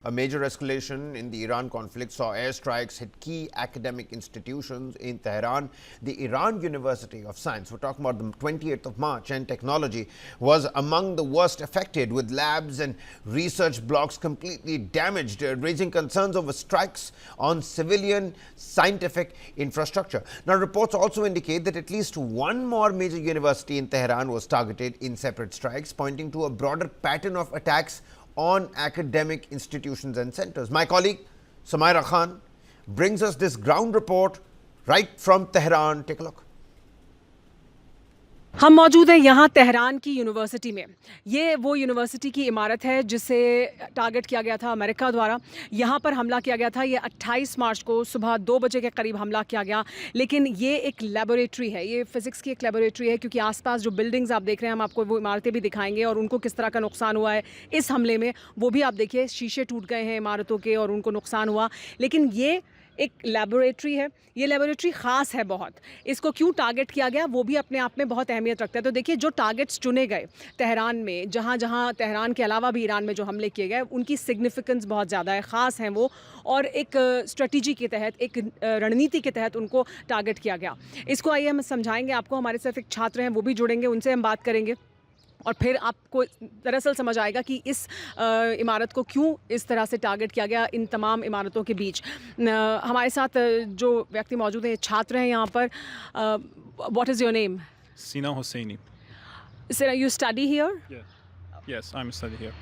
A major escalation in the Iran conflict saw airstrikes hit key academic institutions in Tehran. The Iran University of Science, we're talking about the 28th of March, and technology was among the worst affected, with labs and research blocks completely damaged, raising concerns over strikes on civilian scientific infrastructure. Now, reports also indicate that at least one more major university in Tehran was targeted in separate strikes, pointing to a broader pattern of attacks on academic institutions and centers. My colleague Sumaira Khan brings us this ground report right from Tehran. Take a look. हम मौजूद हैं यहाँ Tehran की university में। ये वो university की इमारत है जिसे टारगेट किया गया था अमेरिका द्वारा। यहाँ पर हमला किया गया था। ये 28 मार्च को सुबह 2 बजे के करीब हमला किया गया। लेकिन ये एक लैबोरेटरी है, ये फिज़िक्स की एक लैबोरेटरी है, क्योंकि आसपास जो बिल्डिंग्स आप देख रहे हैं, हम आपको वो इमारतें भी दिखाएंगे और उनको किस तरह का नुकसान हुआ है इस हमले में, वो भी आप देखिए। शीशे टूट गए हैं इमारतों के और उनको नुकसान हुआ। लेकिन ये एक लैबोरेटरी है, ये लैबोरेटरी ख़ास है बहुत। इसको क्यों टारगेट किया गया वो भी अपने आप में बहुत अहमियत रखता है। तो देखिए, जो टारगेट्स चुने गए तेहरान में, जहाँ जहाँ तेहरान के अलावा भी ईरान में जो हमले किए गए, उनकी सिग्निफिकेंस बहुत ज़्यादा है, ख़ास हैं वो, और एक स्ट्रेटजी के तहत, एक रणनीति के तहत उनको टारगेट किया गया। इसको आइए हम समझाएंगे आपको। हमारे साथ एक छात्र हैं, वो भी जुड़ेंगे, उनसे हम बात करेंगे और फिर आपको दरअसल समझ आएगा कि इस इमारत को क्यों इस तरह से टारगेट किया गया इन तमाम इमारतों के बीच। हमारे साथ जो व्यक्ति मौजूद हैं, छात्र हैं यहाँ पर। What is your name? Sina Hosseini. Sir, you study here? Yeah. Yes, I'm studying here.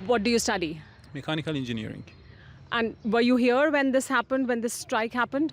What do you study? Mechanical engineering. And were you here when this happened, when this strike happened?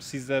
13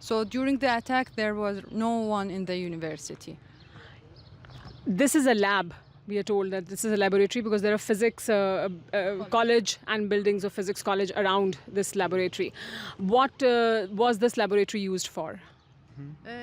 So during the attack there was no one in the university. This is a lab. We are told that this is a laboratory because there are physics college and buildings of physics college around this laboratory. What was this laboratory used for?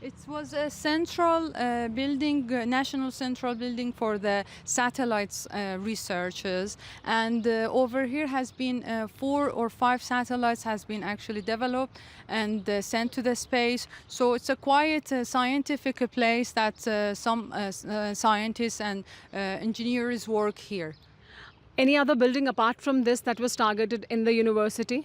It was a central building, national central building for the satellites researches, and over here has been 4 or 5 satellites has been actually developed and sent to the space. So it's a quite scientific place that some scientists and engineers work here. Any other building apart from this that was targeted in the university?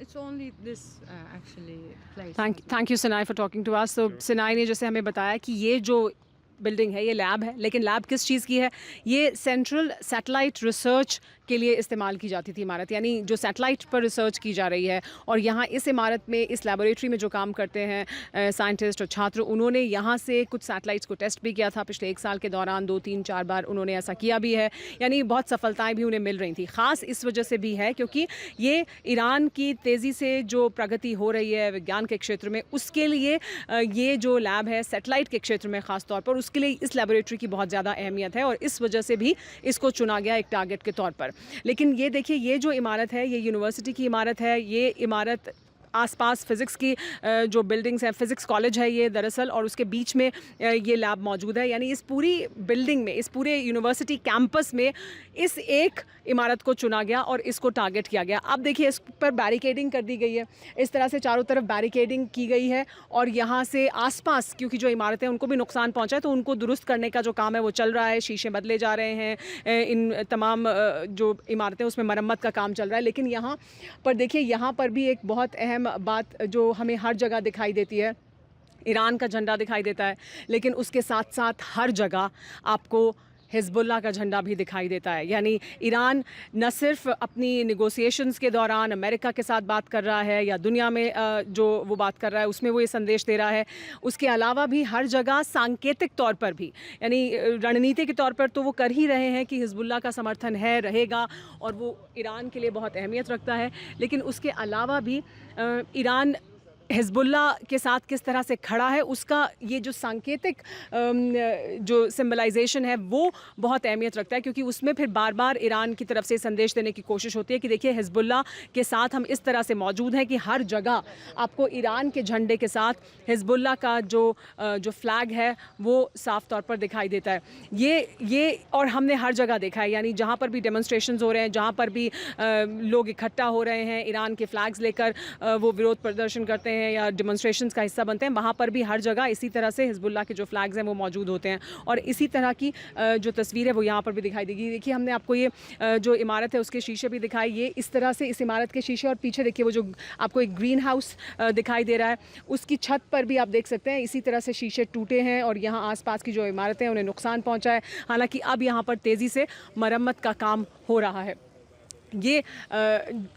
It's only this actually place. Thank you Sinai for talking to us. So Sinai ने जैसे हमें बताया कि ये जो building है ये lab है, लेकिन लैब किस चीज़ की है? ये सेंट्रल सैटेलाइट रिसर्च के लिए इस्तेमाल की जाती थी इमारत, यानी जो सैटेलाइट पर रिसर्च की जा रही है। और यहाँ इस इमारत में, इस लैबोरेटरी में जो काम करते हैं साइंटिस्ट और छात्र, उन्होंने यहाँ से कुछ सैटेलाइट्स को टेस्ट भी किया था पिछले 1 साल के दौरान। 2, 3, 4 बार उन्होंने ऐसा किया भी है, यानी बहुत सफलताएँ भी उन्हें मिल रही थी। ख़ास इस वजह से भी है क्योंकि ये ईरान की तेज़ी से जो प्रगति हो रही है विज्ञान के क्षेत्र में, उसके लिए ये जो लैब है सैटेलाइट के क्षेत्र में ख़ास तौर पर, उसके लिए इस लैबोरेटरी की बहुत ज़्यादा अहमियत है और इस वजह से भी इसको चुना गया एक टारगेट के तौर पर। लेकिन ये देखिए, ये जो इमारत है ये यूनिवर्सिटी की इमारत है। ये इमारत आसपास फ़िज़िक्स की जो बिल्डिंग्स हैं, फ़िज़िक्स कॉलेज है ये दरअसल, और उसके बीच में ये लैब मौजूद है। यानी इस पूरी बिल्डिंग में, इस पूरे यूनिवर्सिटी कैंपस में इस एक इमारत को चुना गया और इसको टारगेट किया गया। अब देखिए, इस पर बैरिकेडिंग कर दी गई है, इस तरह से चारों तरफ बैरिकेडिंग की गई है और यहाँ से आसपास, क्योंकि जो इमारतें हैं उनको भी नुकसान पहुँचा है, तो उनको दुरुस्त करने का जो काम है वो चल रहा है। शीशे बदले जा रहे हैं, इन तमाम जो इमारतें उसमें मरम्मत का काम चल रहा है। लेकिन यहाँ पर देखिए, यहाँ पर भी एक बहुत अहम बात जो हमें हर जगह दिखाई देती है, ईरान का झंडा दिखाई देता है, लेकिन उसके साथ साथ हर जगह आपको हिज़्बुल्लाह का झंडा भी दिखाई देता है। यानी ईरान न सिर्फ अपनी नेगोशिएशंस के दौरान अमेरिका के साथ बात कर रहा है या दुनिया में जो वो बात कर रहा है उसमें वो ये संदेश दे रहा है, उसके अलावा भी हर जगह सांकेतिक तौर पर भी, यानी रणनीति के तौर पर तो वो कर ही रहे हैं कि हिज़्बुल्लाह का समर्थन है, रहेगा और वो ईरान के लिए बहुत अहमियत रखता है। लेकिन उसके अलावा भी ईरान हिज़्बुल्लाह के साथ किस तरह से खड़ा है, उसका ये जो सांकेतिक जो सिंबलाइजेशन है वो बहुत अहमियत रखता है, क्योंकि उसमें फिर बार बार ईरान की तरफ से संदेश देने की कोशिश होती है कि देखिए हिज़्बुल्लाह के साथ हम इस तरह से मौजूद हैं कि हर जगह आपको ईरान के झंडे के साथ हिज़्बुल्लाह का जो फ्लैग है वो साफ़ तौर पर दिखाई देता है। ये और हमने हर जगह देखा है, यानी जहाँ पर भी डेमोन्स्ट्रेशंस हो रहे हैं, जहाँ पर भी लोग इकट्ठा हो रहे हैं ईरान के फ्लैग्स लेकर, वो विरोध प्रदर्शन करते हैं या डेमोन्स्ट्रेशंस का हिस्सा बनते हैं, वहाँ पर भी हर जगह इसी तरह से हिज़्बुल्लाह के जो फ्लैग्स हैं वो मौजूद होते हैं। और इसी तरह की जो तस्वीर है वो यहाँ पर भी दिखाई देगी। देखिए हमने आपको ये जो इमारत है उसके शीशे भी दिखाई, ये इस तरह से इस इमारत के शीशे, और पीछे देखिए वो जो आपको एक ग्रीन हाउस दिखाई दे रहा है उसकी छत पर भी आप देख सकते हैं इसी तरह से शीशे टूटे हैं और यहाँ आसपास की जो इमारतें हैं उन्हें नुकसान पहुँचा है। हालाँकि अब यहाँ पर तेज़ी से मरम्मत का काम हो रहा है। ये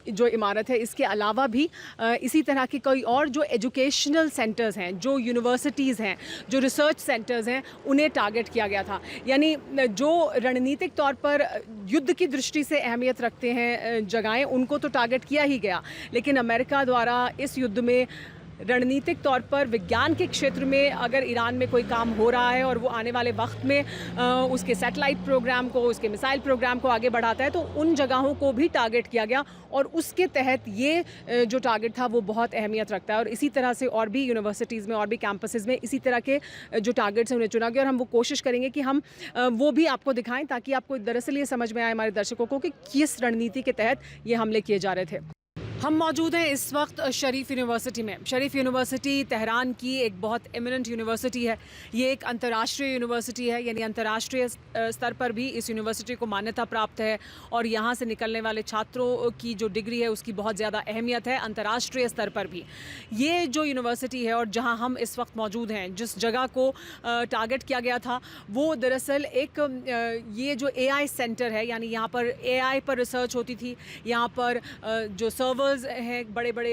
जो इमारत है इसके अलावा भी इसी तरह के कोई और जो एजुकेशनल सेंटर्स हैं, जो यूनिवर्सिटीज़ हैं, जो रिसर्च सेंटर्स हैं, उन्हें टारगेट किया गया था। यानी जो रणनीतिक तौर पर युद्ध की दृष्टि से अहमियत रखते हैं जगहें, उनको तो टारगेट किया ही गया, लेकिन अमेरिका द्वारा इस युद्ध में रणनीतिक तौर पर विज्ञान के क्षेत्र में अगर ईरान में कोई काम हो रहा है और वो आने वाले वक्त में उसके सैटेलाइट प्रोग्राम को, उसके मिसाइल प्रोग्राम को आगे बढ़ाता है, तो उन जगहों को भी टारगेट किया गया और उसके तहत ये जो टारगेट था वो बहुत अहमियत रखता है। और इसी तरह से और भी यूनिवर्सिटीज़ में और भी कैंपसेस में इसी तरह के जो टारगेट्स हैं उन्हें चुना गया और हम वो कोशिश करेंगे कि हम वो भी आपको दिखाएं ताकि आपको दरअसल ये समझ में आए हमारे दर्शकों को कि किस रणनीति के तहत ये हमले किए जा रहे थे। हम मौजूद हैं इस वक्त शरीफ यूनिवर्सिटी में। शरीफ यूनिवर्सिटी तेहरान की एक बहुत एमिनेंट यूनिवर्सिटी है। ये एक अंतर्राष्ट्रीय यूनिवर्सिटी है, यानी अंतर्राष्ट्रीय स्तर पर भी इस यूनिवर्सिटी को मान्यता प्राप्त है और यहाँ से निकलने वाले छात्रों की जो डिग्री है उसकी बहुत ज़्यादा अहमियत है अंतर्राष्ट्रीय स्तर पर भी। ये जो यूनिवर्सिटी है और जहाँ हम इस वक्त मौजूद हैं, जिस जगह को टारगेट किया गया था, वो दरअसल एक ये जो AI सेंटर है, यानी यहाँ पर AI पर रिसर्च होती थी। यहाँ पर जो सर्वर हैं, बड़े बड़े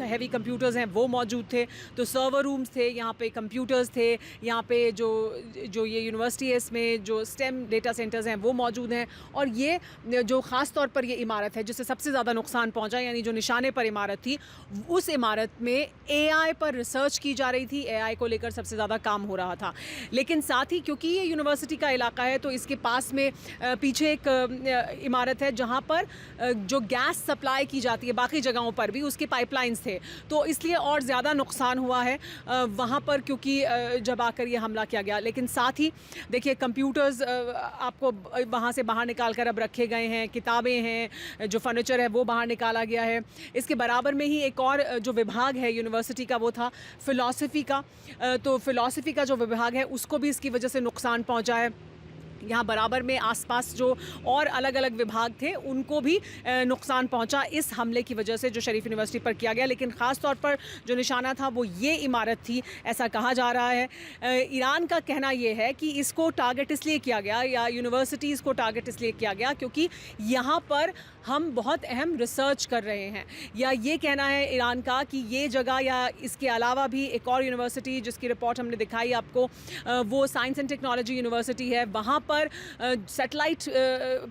हैवी कंप्यूटर्स हैं, वो मौजूद थे। तो सर्वर रूम्स थे, यहाँ पे कंप्यूटर्स थे, यहाँ पे जो ये यूनिवर्सिटी है इसमें जो स्टेम डेटा सेंटर्स हैं वो मौजूद हैं। और ये जो ख़ास तौर पर ये इमारत है जिससे सबसे ज़्यादा नुकसान पहुँचा, यानी जो निशाने पर इमारत थी, उस इमारत में AI पर रिसर्च की जा रही थी, AI को लेकर सबसे ज़्यादा काम हो रहा था। लेकिन साथ ही क्योंकि ये यूनिवर्सिटी का इलाका है तो इसके पास में पीछे एक इमारत है जहाँ पर जो गैस सप्लाई की जाती है, बाकी जगहों पर भी उसके पाइपलाइंस थे, तो इसलिए और ज़्यादा नुकसान हुआ है वहाँ पर, क्योंकि जब आकर ये हमला किया गया। लेकिन साथ ही देखिए कंप्यूटर्स आपको वहाँ से बाहर निकाल कर अब रखे गए हैं, किताबें हैं, जो फर्नीचर है वो बाहर निकाला गया है। इसके बराबर में ही एक और जो विभाग है यूनिवर्सिटी का वो था फ़िलॉसफ़ी का। तो फ़िलॉसफ़ी का जो विभाग है उसको भी इसकी वजह से नुकसान पहुँचा है। यहाँ बराबर में आसपास जो और अलग अलग विभाग थे उनको भी नुकसान पहुँचा इस हमले की वजह से जो शरीफ यूनिवर्सिटी पर किया गया। लेकिन ख़ास तौर पर जो निशाना था वो ये इमारत थी, ऐसा कहा जा रहा है। ईरान का कहना ये है कि इसको टारगेट इसलिए किया गया, या यूनिवर्सिटीज़ को टारगेट इसलिए किया गया क्योंकि यहाँ पर हम बहुत अहम रिसर्च कर रहे हैं। या ये कहना है ईरान का कि ये जगह या इसके अलावा भी एक और यूनिवर्सिटी जिसकी रिपोर्ट हमने दिखाई आपको, वो साइंस एंड टेक्नोलॉजी यूनिवर्सिटी है। वहाँ पर सैटेलाइट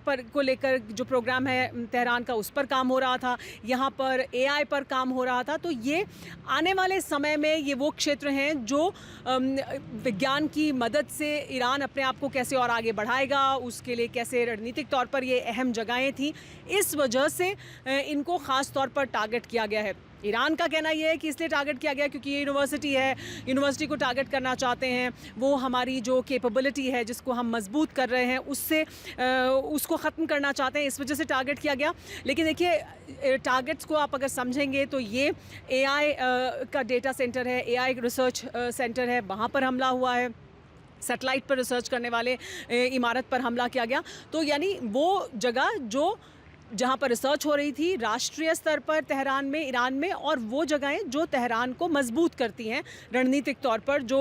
पर को लेकर जो प्रोग्राम है तेहरान का, उस पर काम हो रहा था। यहाँ पर AI पर काम हो रहा था। तो ये आने वाले समय में ये वो क्षेत्र हैं जो विज्ञान की मदद से ईरान अपने आप को कैसे और आगे बढ़ाएगा, उसके लिए कैसे रणनीतिक तौर पर ये अहम जगहें थी। इस वजह से इनको ख़ास तौर पर टारगेट किया गया है। ईरान का कहना यह है कि इसलिए टारगेट किया गया क्योंकि ये यूनिवर्सिटी है, यूनिवर्सिटी को टारगेट करना चाहते हैं। वो हमारी जो कैपेबिलिटी है जिसको हम मजबूत कर रहे हैं उससे उसको ख़त्म करना चाहते हैं, इस वजह से टारगेट किया गया। लेकिन देखिए टारगेट्स को आप अगर समझेंगे तो ये AI का डेटा सेंटर है, AI रिसर्च सेंटर है, वहाँ पर हमला हुआ है। सैटेलाइट पर रिसर्च करने वाले इमारत पर हमला किया गया। तो यानी वो जगह जो जहाँ पर रिसर्च हो रही थी राष्ट्रीय स्तर पर तेहरान में, ईरान में, और वो जगहें जो तेहरान को मजबूत करती हैं रणनीतिक तौर पर। जो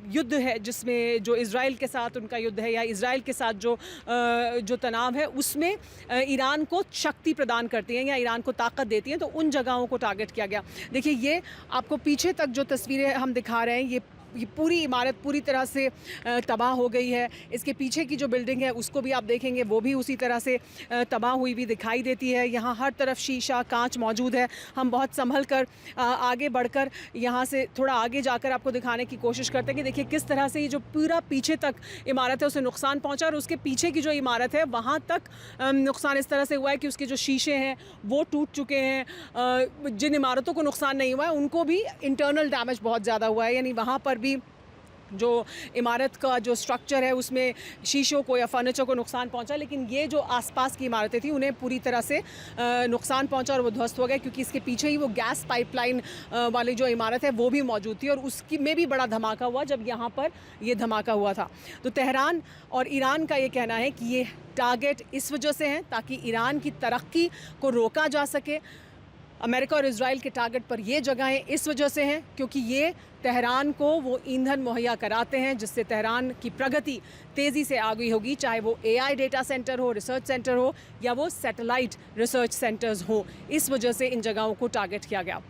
युद्ध है जिसमें जो इज़राइल के साथ उनका युद्ध है या इज़राइल के साथ जो तनाव है उसमें ईरान को शक्ति प्रदान करती हैं या ईरान को ताकत देती हैं, तो उन जगहों को टारगेट किया गया। देखिए ये आपको पीछे तक जो तस्वीरें हम दिखा रहे हैं, ये पूरी इमारत पूरी तरह से तबाह हो गई है। इसके पीछे की जो बिल्डिंग है उसको भी आप देखेंगे, वो भी उसी तरह से तबाह हुई भी दिखाई देती है। यहाँ हर तरफ शीशा कांच मौजूद है। हम बहुत संभल कर आगे बढ़कर यहाँ से थोड़ा आगे जाकर आपको दिखाने की कोशिश करते हैं कि देखिए किस तरह से ये जो पूरा पीछे तक इमारत है उसे नुकसान पहुँचा, और उसके पीछे की जो इमारत है वहाँ तक नुकसान इस तरह से हुआ है कि उसके जो शीशे हैं वो टूट चुके हैं। जिन इमारतों को नुकसान नहीं हुआ है उनको भी इंटरनल डैमेज बहुत ज़्यादा हुआ है, यानी वहाँ पर भी जो इमारत का जो स्ट्रक्चर है उसमें शीशों को या फर्नीचर को नुकसान पहुंचा, लेकिन ये जो आसपास की इमारतें थी उन्हें पूरी तरह से नुकसान पहुंचा और वो ध्वस्त हो गए, क्योंकि इसके पीछे ही वो गैस पाइपलाइन वाली जो इमारत है वो भी मौजूद थी और उसकी में भी बड़ा धमाका हुआ जब यहाँ पर ये धमाका हुआ था। तो तेहरान और ईरान का ये कहना है कि ये टारगेट इस वजह से हैं ताकि ईरान की तरक्की को रोका जा सके। अमेरिका और इज़राइल के टारगेट पर ये जगहें इस वजह से हैं क्योंकि ये तेहरान को वो ईंधन मुहैया कराते हैं जिससे तेहरान की प्रगति तेज़ी से आगे होगी, चाहे वो AI डेटा सेंटर हो, रिसर्च सेंटर हो या वो सैटेलाइट रिसर्च सेंटर्स हो। इस वजह से इन जगहों को टारगेट किया गया।